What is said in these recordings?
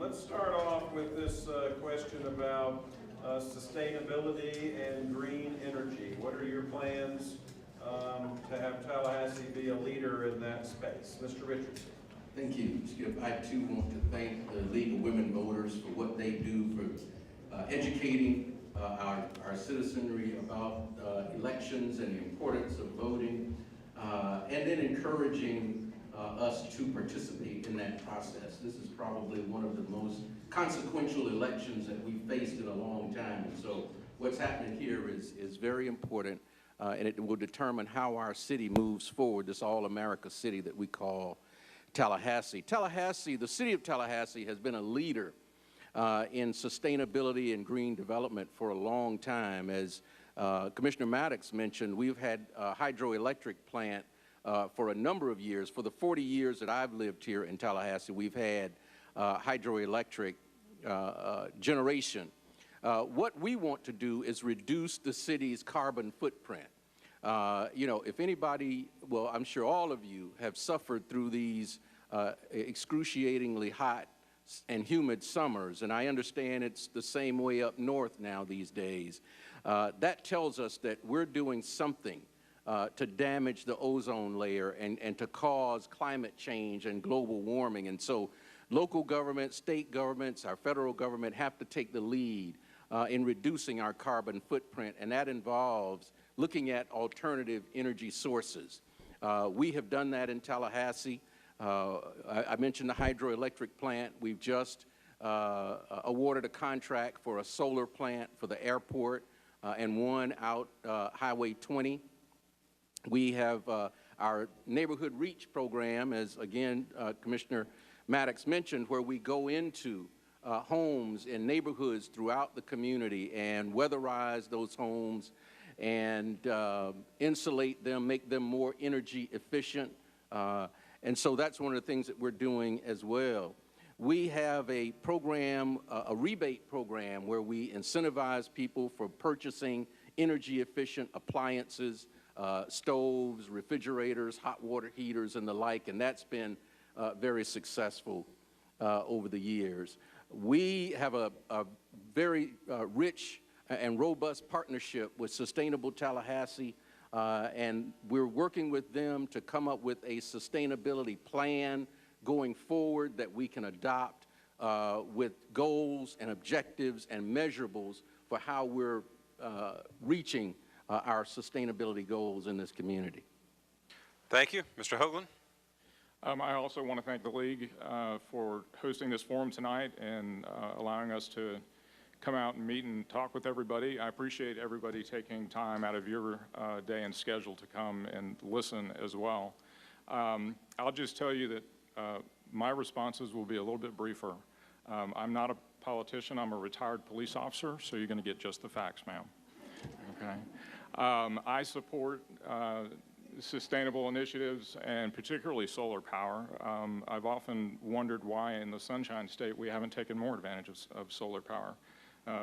let's start off with this question about sustainability and green energy. What are your plans to have Tallahassee be a leader in that space? Mr. Richardson. Thank you, Skip. I too want to thank the League of Women Voters for what they do for educating our citizenry about elections and the importance of voting, and then encouraging us to participate in that process. This is probably one of the most consequential elections that we've faced in a long time. And so what's happening here is very important, and it will determine how our city moves forward, this all-America city that we call Tallahassee. The city of Tallahassee has been a leader in sustainability and green development for a long time. As Commissioner Maddox mentioned, we've had a hydroelectric plant for a number of years. For the 40 years that I've lived here in Tallahassee, we've had hydroelectric generation. What we want to do is reduce the city's carbon footprint. You know, if anybody, well, I'm sure all of you have suffered through these excruciatingly hot and humid summers, and I understand it's the same way up north now these days. That tells us that we're doing something to damage the ozone layer and to cause climate change and global warming. And so local governments, state governments, our federal government have to take the lead in reducing our carbon footprint, and that involves looking at alternative energy sources. We have done that in Tallahassee. I mentioned the hydroelectric plant. We've just awarded a contract for a solar plant for the airport and one out Highway 20. We have our Neighborhood Reach program, as again Commissioner Maddox mentioned, where we go into homes and neighborhoods throughout the community and weatherize those homes and insulate them, make them more energy efficient. And so that's one of the things that we're doing as well. We have a program, a rebate program, where we incentivize people for purchasing energy efficient appliances, stoves, refrigerators, hot water heaters, and the like, and that's been very successful over the years. We have a very rich and robust partnership with Sustainable Tallahassee, and we're working with them to come up with a sustainability plan going forward that we can adopt with goals and objectives and measurables for how we're reaching our sustainability goals in this community. Thank you. Mr. Hougland. I also want to thank the League for hosting this forum tonight and allowing us to come out and meet and talk with everybody. I appreciate everybody taking time out of your day and schedule to come and listen as well. I'll just tell you that my responses will be a little bit briefer. I'm not a politician, I'm a retired police officer, so you're going to get just the facts, ma'am. Okay. I support sustainable initiatives and particularly solar power. I've often wondered why in the Sunshine State we haven't taken more advantage of solar power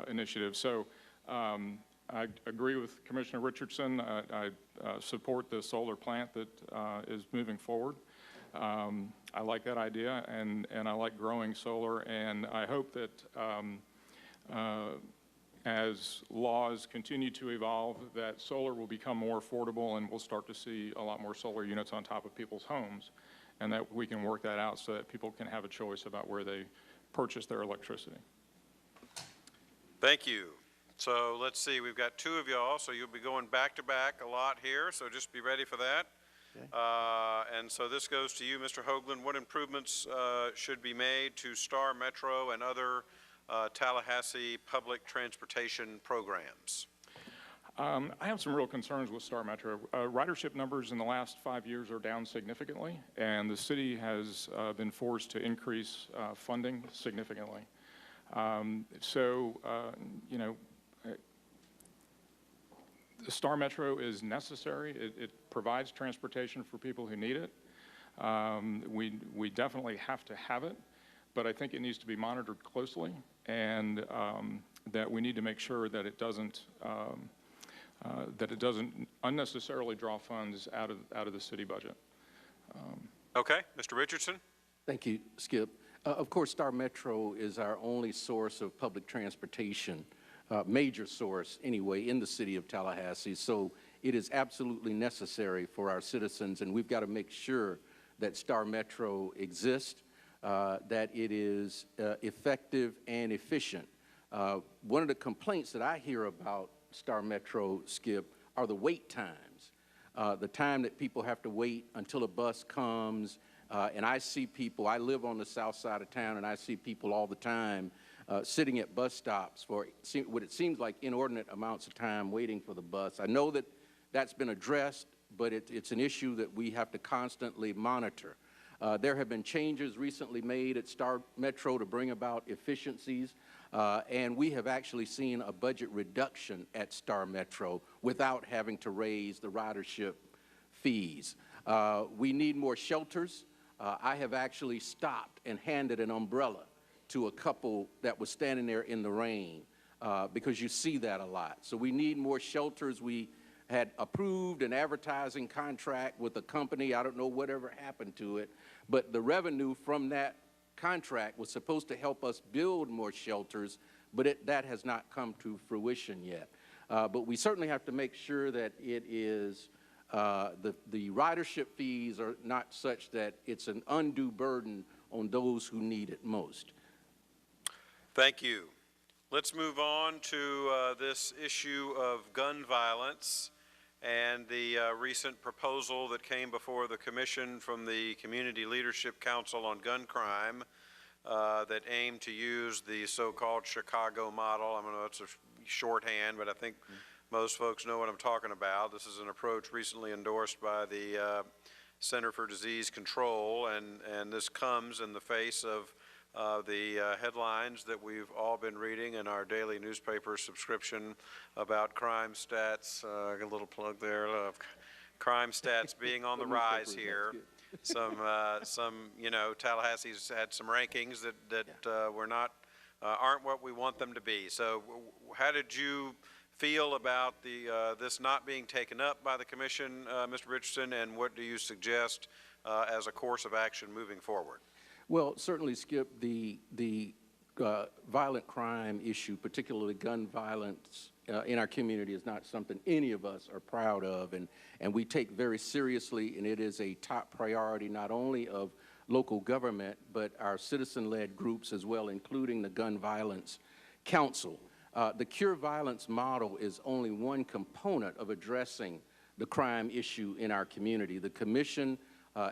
initiatives. So I agree with Commissioner Richardson. I support the solar plant that is moving forward. I like that idea, and I like growing solar, and I hope that as laws continue to evolve, that solar will become more affordable and we'll start to see a lot more solar units on top of people's homes, and that we can work that out so that people can have a choice about where they purchase their electricity. Thank you. So let's see, we've got two of y'all, so you'll be going back to back a lot here, so just be ready for that. Okay. And so this goes to you, Mr. Hougland. What improvements should be made to Star Metro and other Tallahassee public transportation programs? I have some real concerns with Star Metro. Ridership numbers in the last 5 years are down significantly, and the city has been forced to increase funding significantly. You know, the Star Metro is necessary. It provides transportation for people who need it. We definitely have to have it, but I think it needs to be monitored closely, and that we need to make sure that it doesn't unnecessarily draw funds out of the city budget. Okay, Mr. Richardson. Thank you, Skip. Of course, Star Metro is our only source of public transportation, major source anyway, in the city of Tallahassee. So it is absolutely necessary for our citizens, and we've got to make sure that Star Metro exists, that it is effective and efficient. One of the complaints that I hear about Star Metro, Skip, are the wait times. The time that people have to wait until a bus comes, and I see people, I live on the south side of town, and I see people all the time sitting at bus stops for what it seems like inordinate amounts of time waiting for the bus. I know that that's been addressed, but it's an issue that we have to constantly monitor. There have been changes recently made at Star Metro to bring about efficiencies, and we have actually seen a budget reduction at Star Metro without having to raise the ridership fees. We need more shelters. I have actually stopped and handed an umbrella to a couple that was standing there in the rain because you see that a lot. So we need more shelters. We had approved an advertising contract with a company. I don't know whatever happened to it, but the revenue from that contract was supposed to help us build more shelters, but that has not come to fruition yet. But we certainly have to make sure that it is the ridership fees are not such that it's an undue burden on those who need it most. Thank you. Let's move on to this issue of gun violence and the recent proposal that came before the Commission from the Community Leadership Council on Gun Crime that aimed to use the so-called Chicago model. I don't know, it's a shorthand, but I think most folks know what I'm talking about. This is an approach recently endorsed by the Center for Disease Control, and this comes in the face of the headlines that we've all been reading in our daily newspaper subscription about crime stats. A little plug there, crime stats being on the rise here. Some, you know, Tallahassee's had some rankings that were not, aren't what we want them to be. So how did you feel about this not being taken up by the Commission, Mr. Richardson, and what do you suggest as a course of action moving forward? Well, certainly, Skip, the violent crime issue, particularly gun violence in our community, is not something any of us are proud of, and we take very seriously, and it is a top priority not only of local government, but our citizen-led groups as well, including the Gun Violence Council. The Cure Violence model is only one component of addressing the crime issue in our community. The Commission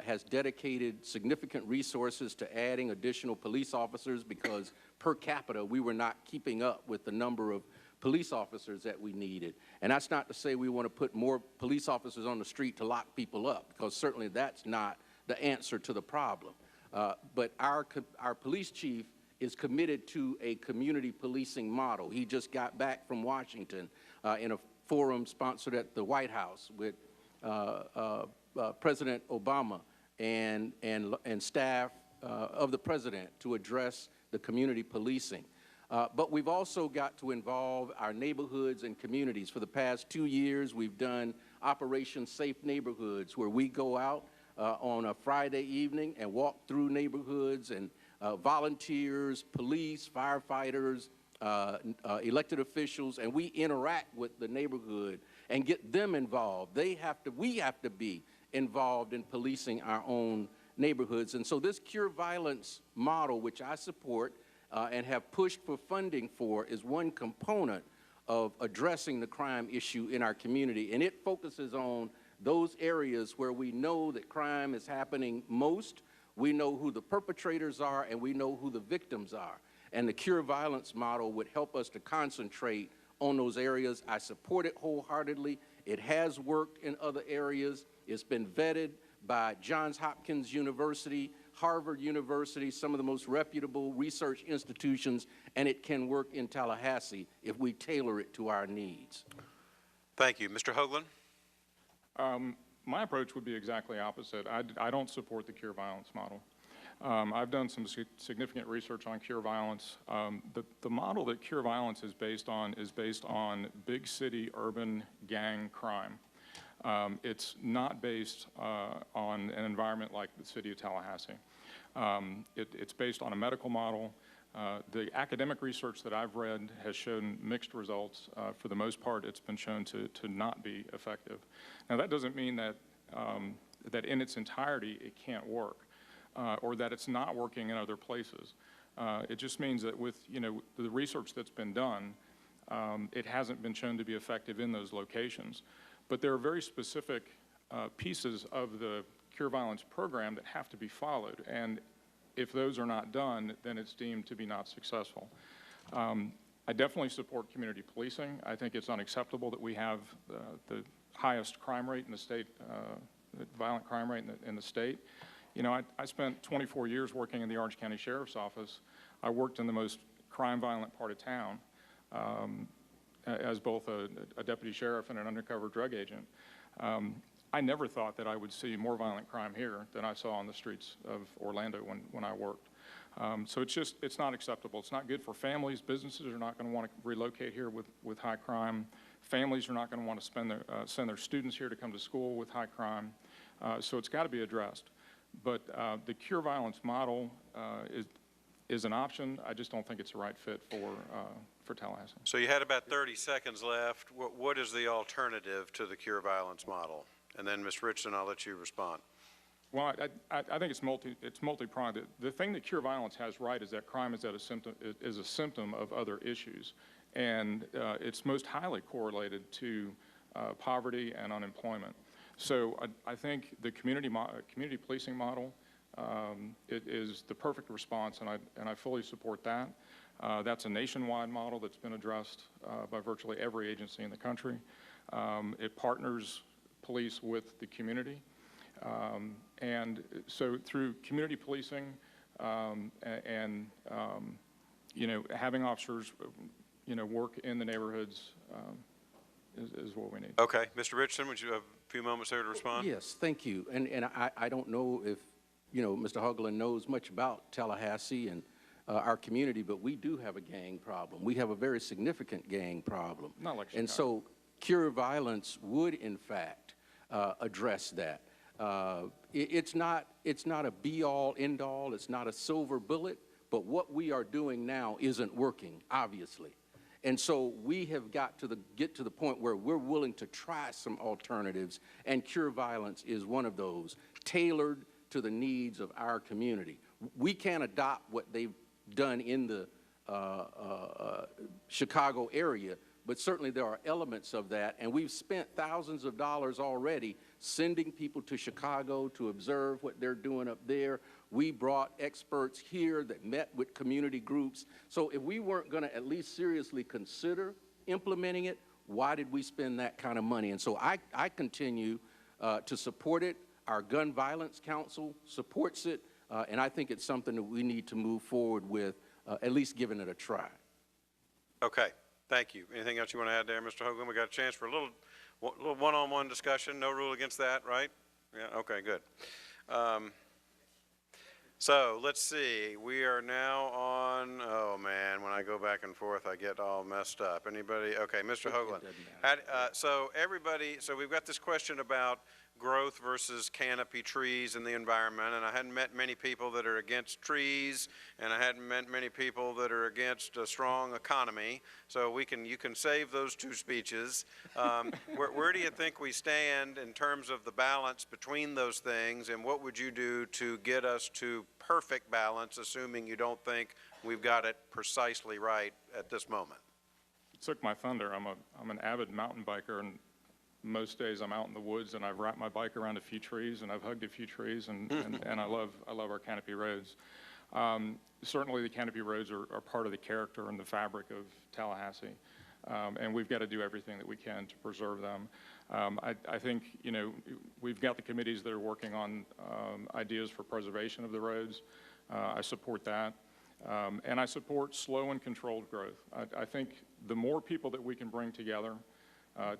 has dedicated significant resources to adding additional police officers because per capita we were not keeping up with the number of police officers that we needed. And that's not to say we want to put more police officers on the street to lock people up, because certainly that's not the answer to the problem. But our police chief is committed to a community policing model. He just got back from Washington in a forum sponsored at the White House with President Obama and staff of the president to address the community policing. But we've also got to involve our neighborhoods and communities. For the past 2 years, we've done Operation Safe Neighborhoods, where we go out on a Friday evening and walk through neighborhoods, and volunteers, police, firefighters, elected officials, and we interact with the neighborhood and get them involved. We have to be involved in policing our own neighborhoods. And so this Cure Violence model, which I support and have pushed for funding for, is one component of addressing the crime issue in our community. And it focuses on those areas where we know that crime is happening most. We know who the perpetrators are, and we know who the victims are. And the Cure Violence model would help us to concentrate on those areas. I support it wholeheartedly. It has worked in other areas. It's been vetted by Johns Hopkins University, Harvard University, some of the most reputable research institutions, and it can work in Tallahassee if we tailor it to our needs. Thank you. Mr. Hougland? My approach would be exactly opposite. I don't support the Cure Violence model. I've done some significant research on Cure Violence. The model that Cure Violence is based on big city urban gang crime. It's not based on an environment like the city of Tallahassee. It's based on a medical model. The academic research that I've read has shown mixed results. For the most part, it's been shown to not be effective. Now, that doesn't mean that, that in its entirety it can't work, or that it's not working in other places. It just means that with, the research that's been done, it hasn't been shown to be effective in those locations. But there are very specific pieces of the Cure Violence program that have to be followed. And if those are not done, then it's deemed to be not successful. I definitely support community policing. I think it's unacceptable that we have the highest crime rate in the state, violent crime rate in the state. I spent 24 years working in the Orange County Sheriff's Office. I worked in the most crime-violent part of town as both a deputy sheriff and an undercover drug agent. I never thought that I would see more violent crime here than I saw on the streets of Orlando when I worked. So it's not acceptable. It's not good for families. Businesses are not going to want to relocate here with high crime. Families are not going to want to send their students here to come to school with high crime. So it's got to be addressed. But the Cure Violence model is an option. I just don't think it's the right fit for Tallahassee. So you had about 30 seconds left. What is the alternative to the Cure Violence model? And then, Ms. Richardson, I'll let you respond. Well, I think it's multi-pronged. The thing that Cure Violence has right is that crime is a symptom of other issues, and it's most highly correlated to poverty and unemployment. So I think the community policing model is the perfect response, and I fully support that. That's a nationwide model that's been addressed by virtually every agency in the country. It partners police with the community. And so through community policing and having officers, work in the neighborhoods is what we need. Okay. Mr. Richardson, would you have a few moments there to respond? Yes, thank you. And I don't know if, Mr. Hougland knows much about Tallahassee and our community, but we do have a gang problem. We have a very significant gang problem. Not like Chicago. And so Cure Violence would, in fact, address that. It's not a be-all, end-all. It's not a silver bullet. But what we are doing now isn't working, obviously. And so we have got to get to the point where we're willing to try some alternatives, and Cure Violence is one of those, tailored to the needs of our community. We can't adopt what they've done in the Chicago area, but certainly there are elements of that, and we've spent thousands of dollars already sending people to Chicago to observe what they're doing up there. We brought experts here that met with community groups. So if we weren't going to at least seriously consider implementing it, why did we spend that kind of money? And so I continue to support it. Our Gun Violence Council supports it, and I think it's something that we need to move forward with, at least giving it a try. Okay. Thank you. Anything else you want to add there, Mr. Hoagland? We got a chance for a little one-on-one discussion. No rule against that, right? Yeah. Okay. Good. So let's see. We are now on. Oh man, when I go back and forth, I get all messed up. Anybody? Okay, Mr. Hoagland. So everybody. So we've got this question about growth versus canopy trees in the environment, and I hadn't met many people that are against trees, and I hadn't met many people that are against a strong economy. So you can save those two speeches. Where do you think we stand in terms of the balance between those things, and what would you do to get us to perfect balance, assuming you don't think we've got it precisely right at this moment? It took my thunder. I'm an avid mountain biker, and most days I'm out in the woods, and I've wrapped my bike around a few trees, and I've hugged a few trees, and I love our canopy roads. Certainly the canopy roads are part of the character and the fabric of Tallahassee, and we've got to do everything that we can to preserve them. I think, we've got the committees that are working on ideas for preservation of the roads. I support that. And I support slow and controlled growth. I think the more people that we can bring together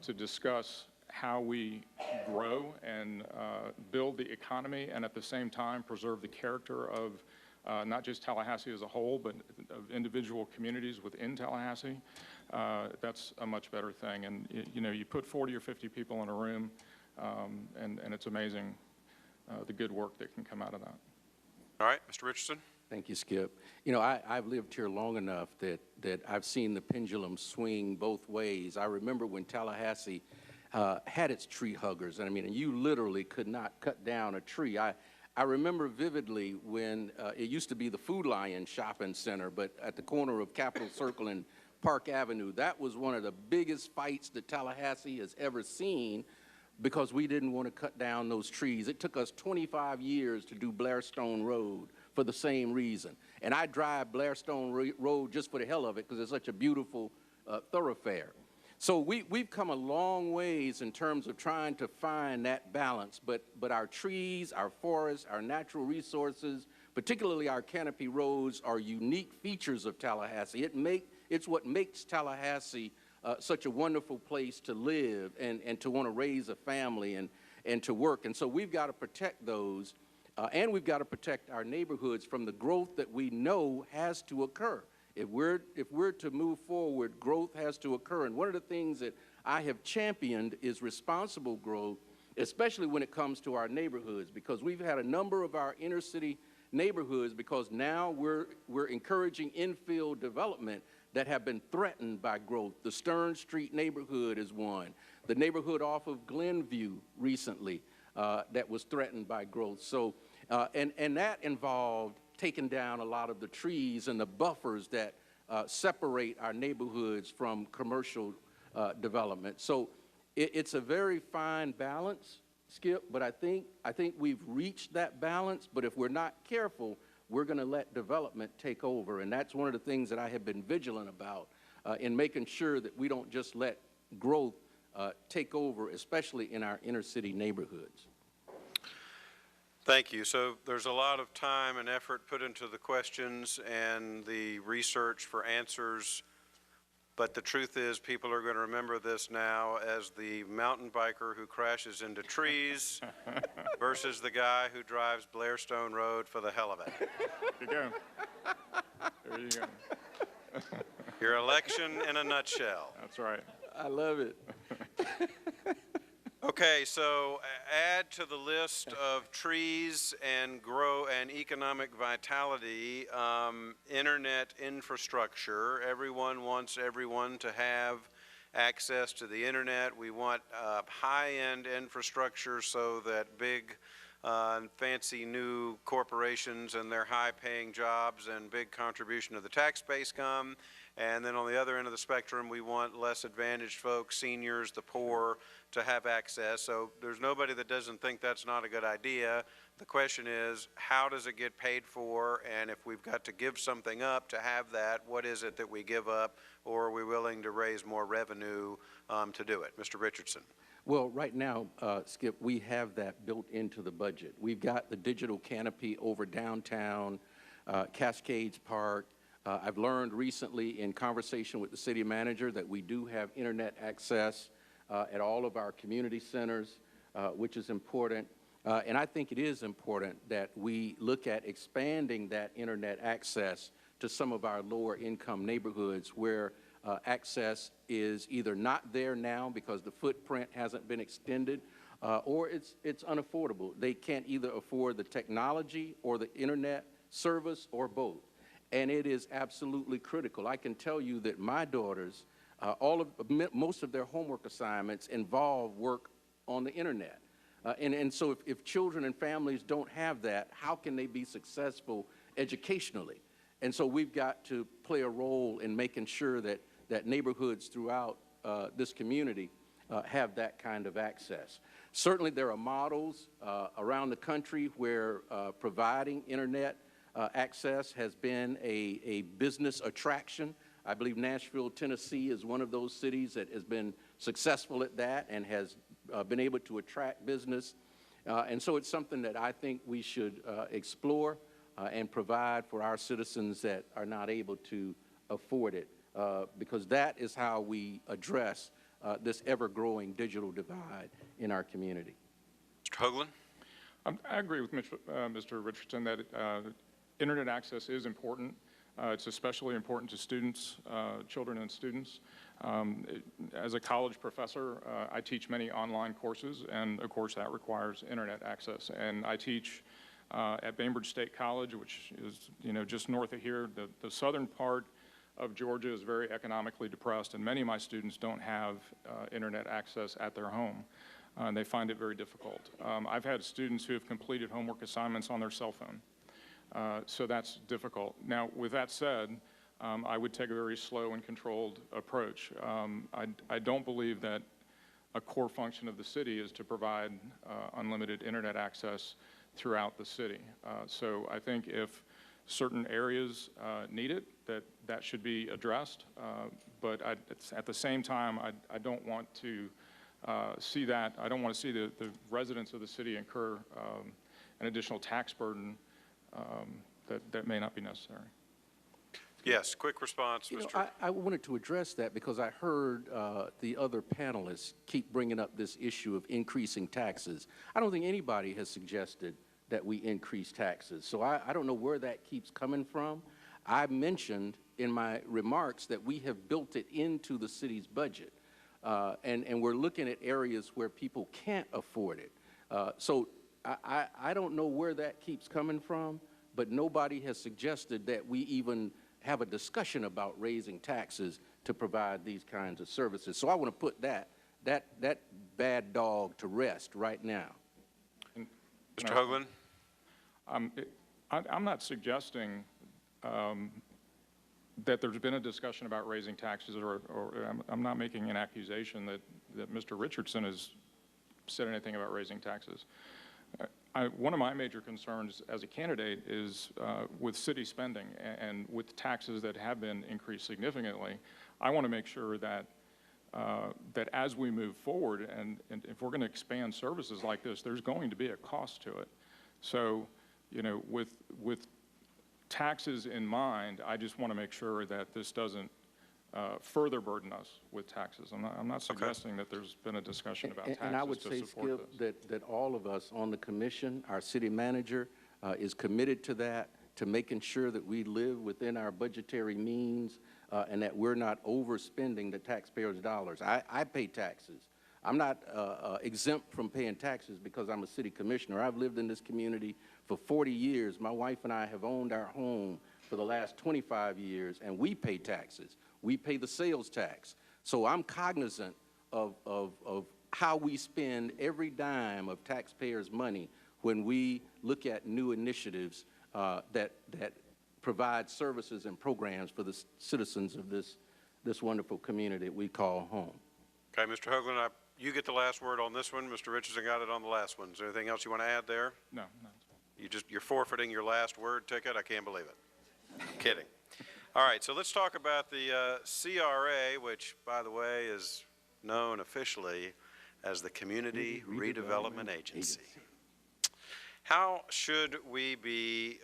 to discuss how we grow and build the economy, and at the same time preserve the character of not just Tallahassee as a whole, but of individual communities within Tallahassee, that's a much better thing. And you put 40 or 50 people in a room, and it's amazing the good work that can come out of that. All right, Mr. Richardson? Thank you, Skip. You know, I've lived here long enough that I've seen the pendulum swing both ways. I remember when Tallahassee had its tree huggers. I mean, and you literally could not cut down a tree. I remember vividly when it used to be the Food Lion Shopping Center, but at the corner of Capitol Circle and Park Avenue, that was one of the biggest fights that Tallahassee has ever seen because we didn't want to cut down those trees. It took us 25 years to do Blairstone Road for the same reason. And I drive Blairstone Road just for the hell of it because it's such a beautiful thoroughfare. So we've come a long ways in terms of trying to find that balance, but our trees, our forests, our natural resources, particularly our canopy roads, are unique features of Tallahassee. It's what makes Tallahassee such a wonderful place to live and to want to raise a family and to work. And so we've got to protect those, and we've got to protect our neighborhoods from the growth that we know has to occur. If we're to move forward, growth has to occur. And one of the things that I have championed is responsible growth, especially when it comes to our neighborhoods, because we've had a number of our inner city neighborhoods, because now we're encouraging infill development that have been threatened by growth. The Stern Street neighborhood is one. The neighborhood off of Glenview recently that was threatened by growth. So, and that involved taking down a lot of the trees and the buffers that separate our neighborhoods from commercial development. So it's a very fine balance, Skip, but I think we've reached that balance, but if we're not careful, we're going to let development take over. And that's one of the things that I have been vigilant about in making sure that we don't just let growth take over, especially in our inner city neighborhoods. Thank you. So there's a lot of time and effort put into the questions and the research for answers, but the truth is people are going to remember this now as the mountain biker who crashes into trees versus the guy who drives Blairstone Road for the hell of it. There you go. There you go. Your election in a nutshell. That's right. I love it. Okay, so add to the list of trees and grow and economic vitality, internet infrastructure. Everyone wants everyone to have access to the internet. We want high-end infrastructure so that big fancy new corporations and their high-paying jobs and big contribution to the tax base come. And then on the other end of the spectrum, we want less advantaged folks, seniors, the poor, to have access. So there's nobody that doesn't think that's not a good idea. The question is, how does it get paid for? And if we've got to give something up to have that, what is it that we give up? Or are we willing to raise more revenue to do it? Mr. Richardson. Well, right now, Skip, we have that built into the budget. We've got the digital canopy over downtown, Cascades Park. I've learned recently in conversation with the city manager that we do have internet access at all of our community centers, which is important. And I think it is important that we look at expanding that internet access to some of our lower income neighborhoods where access is either not there now because the footprint hasn't been extended, or it's unaffordable. They can't either afford the technology or the internet service or both. And it is absolutely critical. I can tell you that my daughters, most of their homework assignments involve work on the internet. And so if children and families don't have that, how can they be successful educationally? And so we've got to play a role in making sure that neighborhoods throughout this community have that kind of access. Certainly there are models around the country where providing internet access has been a business attraction. I believe Nashville, Tennessee is one of those cities that has been successful at that and has been able to attract business. And so it's something that I think we should explore and provide for our citizens that are not able to afford it, because that is how we address this ever-growing digital divide in our community. Mr. Hoagland? I agree with Mr. Richardson that internet access is important. It's especially important to students, children and students. As a college professor, I teach many online courses, and of course that requires internet access. And I teach At Bainbridge State College, which is, just north of here, the southern part of Georgia is very economically depressed, and many of my students don't have internet access at their home. And they find it very difficult. I've had students who have completed homework assignments on their cell phone. So that's difficult. Now, with that said, I would take a very slow and controlled approach. I don't believe that a core function of the city is to provide unlimited internet access throughout the city. So I think if certain areas need it, that should be addressed. But at the same time, I don't want to see that. I don't want to see the residents of the city incur an additional tax burden that may not be necessary. Yes, quick response, Mr. I wanted to address that because I heard the other panelists keep bringing up this issue of increasing taxes. I don't think anybody has suggested that we increase taxes. So I don't know where that keeps coming from. I mentioned in my remarks that we have built it into the city's budget. And we're looking at areas where people can't afford it. So I don't know where that keeps coming from, but nobody has suggested that we even have a discussion about raising taxes to provide these kinds of services. So I want to put that bad dog to rest right now. Mr. Hoagland? I'm not suggesting that there's been a discussion about raising taxes, or I'm not making an accusation that Mr. Richardson has said anything about raising taxes. One of my major concerns as a candidate is with city spending and with taxes that have been increased significantly. I want to make sure that that as we move forward, and if we're going to expand services like this, there's going to be a cost to it. So, with taxes in mind, I just want to make sure that this doesn't further burden us with taxes. I'm not suggesting that there's been a discussion about taxes. And I would say, Skip, that all of us on the commission, our city manager, is committed to that, to making sure that we live within our budgetary means and that we're not overspending the taxpayers' dollars. I pay taxes. I'm not exempt from paying taxes because I'm a city commissioner. I've lived in this community for 40 years. My wife and I have owned our home for the last 25 years, and we pay taxes. We pay the sales tax. So I'm cognizant of how we spend every dime of taxpayers' money when we look at new initiatives that provide services and programs for the citizens of this wonderful community that we call home. Okay, Mr. Hoagland, you get the last word on this one. Mr. Richardson got it on the last one. Is there anything else you want to add there? No. You're forfeiting your last word ticket? I can't believe it. I'm kidding. All right, so let's talk about the CRA, which, by the way, is known officially as the Community Redevelopment Agency. How should we be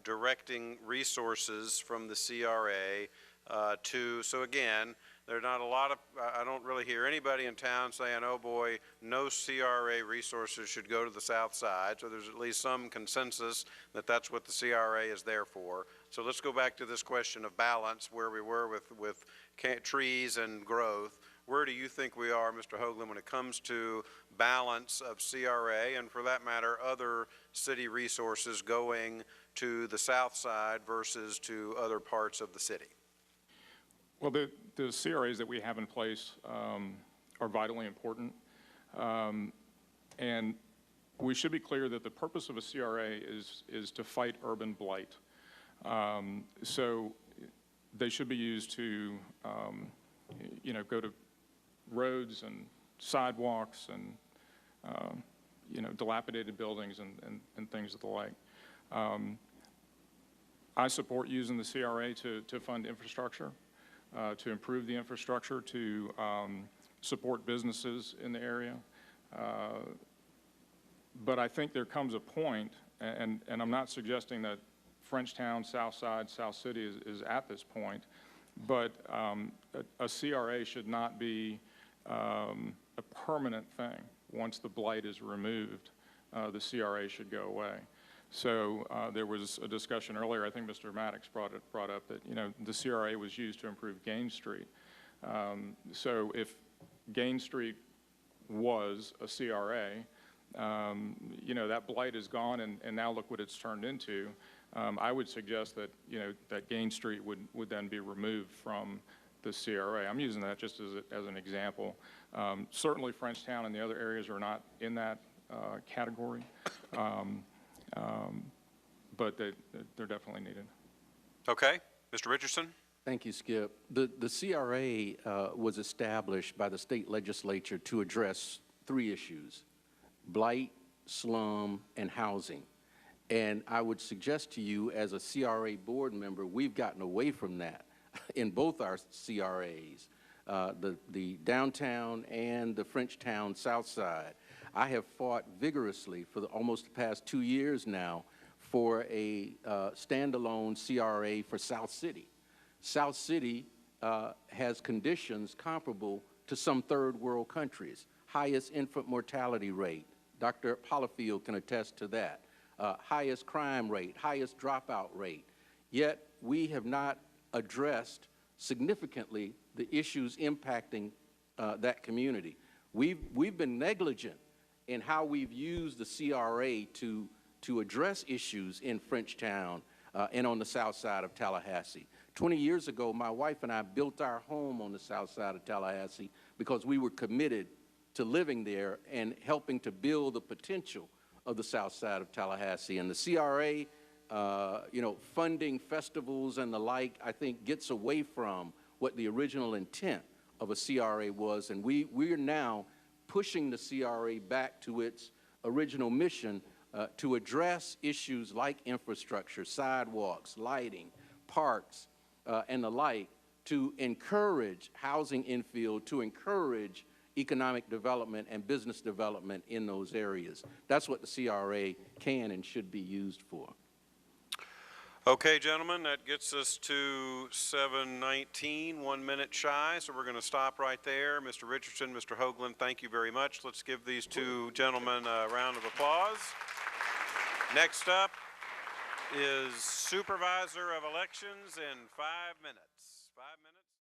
directing resources from the CRA so again, there are not a lot of, I don't really hear anybody in town saying, oh boy, no CRA resources should go to the south side. So there's at least some consensus that that's what the CRA is there for. So let's go back to this question of balance, where we were with trees and growth. Where do you think we are, Mr. Hoagland, when it comes to balance of CRA and, for that matter, other city resources going to the south side versus to other parts of the city? Well, the CRAs that we have in place are vitally important. And we should be clear that the purpose of a CRA is to fight urban blight. So they should be used to, go to roads and sidewalks and, dilapidated buildings and things of the like. I support using the CRA to fund infrastructure. To improve the infrastructure, to support businesses in the area. But I think there comes a point, and I'm not suggesting that Frenchtown, Southside, South City is at this point, but a CRA should not be a permanent thing. Once the blight is removed, the CRA should go away. So there was a discussion earlier, I think Mr. Maddox brought up that, the CRA was used to improve Gain Street. So if Gain Street was a CRA, you know, that blight is gone, and now look what it's turned into. I would suggest that, you know, that Gain Street would then be removed from the CRA. I'm using that just as an example. Certainly Frenchtown and the other areas are not in that category, but they're definitely needed. Okay, Mr. Richardson? Thank you, Skip. The CRA was established by the state legislature to address 3 issues: blight, slum, and housing. And I would suggest to you, as a CRA board member, we've gotten away from that in both our CRAs, the downtown and the Frenchtown South Side. I have fought vigorously for almost the past 2 years now for a standalone CRA for South City. South City has conditions comparable to some third world countries. Highest infant mortality rate. Dr. Hollifield can attest to that. Highest crime rate, highest dropout rate. Yet we have not addressed significantly the issues impacting that community. We've been negligent in how we've used the CRA to address issues in Frenchtown and on the south side of Tallahassee. 20 years ago, my wife and I built our home on the south side of Tallahassee because we were committed to living there and helping to build the potential of the south side of Tallahassee. And the CRA, you know, funding festivals and the like, I think gets away from what the original intent of a CRA was. And we are now pushing the CRA back to its original mission to address issues like infrastructure, sidewalks, lighting, parks, and the like, to encourage housing infill, to encourage economic development and business development in those areas. That's what the CRA can and should be used for. Okay, gentlemen, that gets us to 7:19, 1 minute shy, so we're going to stop right there. Mr. Richardson, Mr. Hoagland, thank you very much. Let's give these 2 gentlemen a round of applause. Next up is Supervisor of Elections in 5 minutes. 5 minutes.